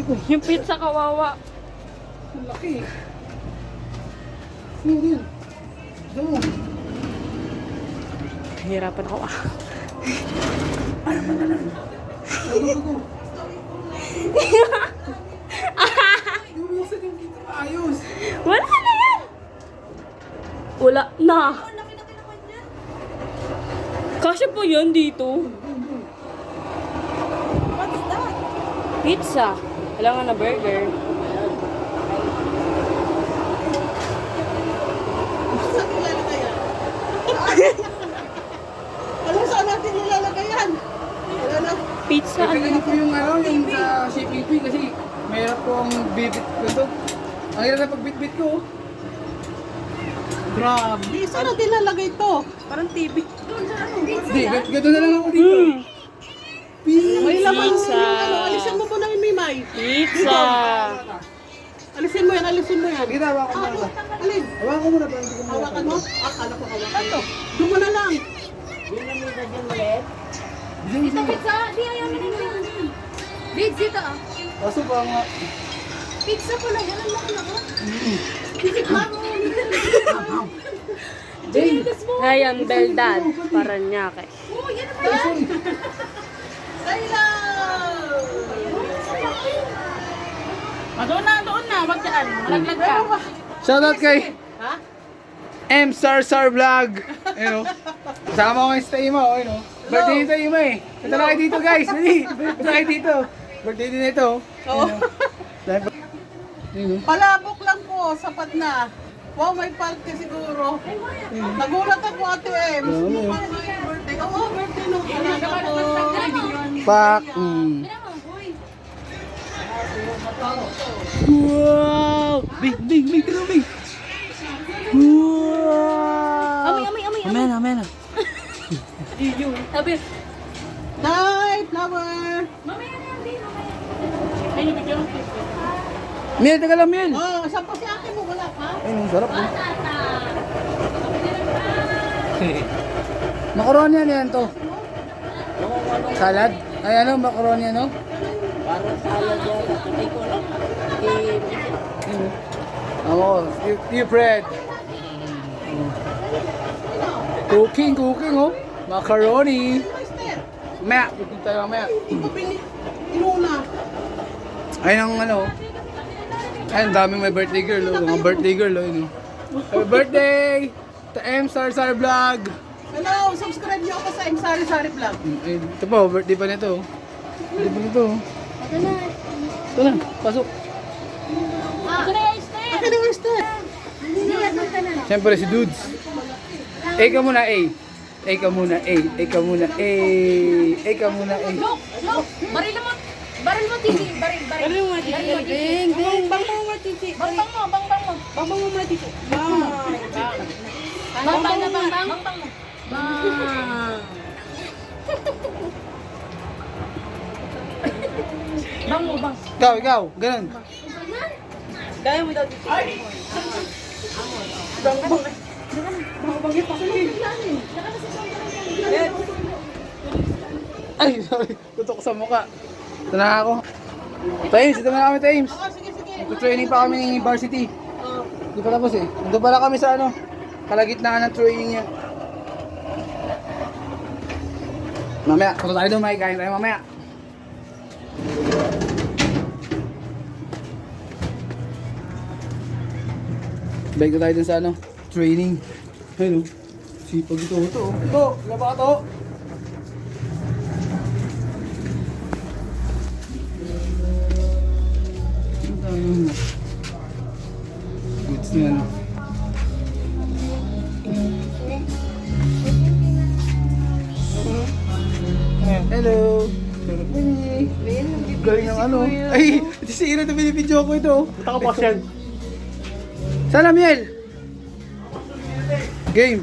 Yung pizza kawawa. Ang laki. Ano din? Damo. Hirapan ako ah. Go. Bubuksan yung dito ayos. Wala na yan! Wala na. Kasya po yun dito. What's that? Pizza. Kailangan na burger. Saan nilalagay yan? Alam saan natin nilalagay yan? Wala na. Pizza. Tingnan ko yung ano, yung sa shipping fee kasi mahirap po ang bibit ko ito. Ang hirap na pagbitbit ko. Grabe. Saan natin nilalagay ito? Parang TV. Hindi, gato na lang ako dito. May laman mo Pizza. yung ano. Alisin mo po na yung mimay. Pizza. Alisin mo yan, alisin mo yan. Kita, hawakan mo na. Alin? Hawakan ko muna para hindi ko Hawakan mo? Akala ko hawakan to. Doon mo na lang. Dito pizza, di ayaw mo na yun. Bids dito ah. Kaso pa nga. Pizza po lang, yan ang laki-laki. Ayan, Beldad. Paranaque. Oh, yan na ba yan? Doon na. Wag dyan. Malaglag ka. Shoutout kay Ha? M. Sar Vlog. Ayun o. Kasama ko yung stay mo. Ayun o. Birthday nito yung eh. Punta na kayo dito guys. Dali. Punta kayo dito. Birthday din ito. Oo. Ayun o. Palabok lang po, sapat na. Wow, may party siguro. Nagulat ako, Ate Em. Birthday. Oo, birthday nung anak ko. Pak. Wow! Big, tinubig. Wow! Amen. Amen. Sabi, Night, flower. Miel, taga lang Miel. Oh, saan pa si ate mo? Wala pa? Ayun, ang sarap oh. Macaroni yan to. Salad? Ay ano, macaroni ano? Parang salad yan. Hindi ko alam. Ako, deep bread. Cooking oh. Macaroni. Mamaya, pupunta tayo mamaya. Inuna. Ayun ang ano. Ayun, daming may birthday girl oh. Mga birthday girl oh. Yun, oh. Happy birthday! To M. Sar Vlog. Hello, subscribe niyo ako sa M. Sari Sari Vlog. Ayun, ito pa, birthday pa nito. Birthday pa nito. Ito na, pasok. Akin na yung step. Siyempre si Dudes. A ka muna, A. A ka muna, A. A ka muna, A. A ka muna, A. Look! Baril mo, Titi. Baril. Ano mo, Titi? Ding, bang mo, Titi. Bang mo. Bang mo, Titi. Bang mo. Bang. Ikaw, ganun. Gaya mo daw, Titi. Ay, sorry. Tutok sa mukha. Ito na ako. Tames, ito na kami, Tames. Sige. Training pa kami ng varsity. Hindi pa tapos eh. Nandun pala kami sa ano, kalagitnaan ng training niya. Mamaya, punta tayo doon, may kain tayo mamaya. Balik na tayo dun sa ano, training. Hello. Sipag ito. Ito, laba ka to. Goods na ano. Hello! Galing ng ano? Ay! Si Ira na binibidyo ko ito. Taka box yan. Sana Miel! Game!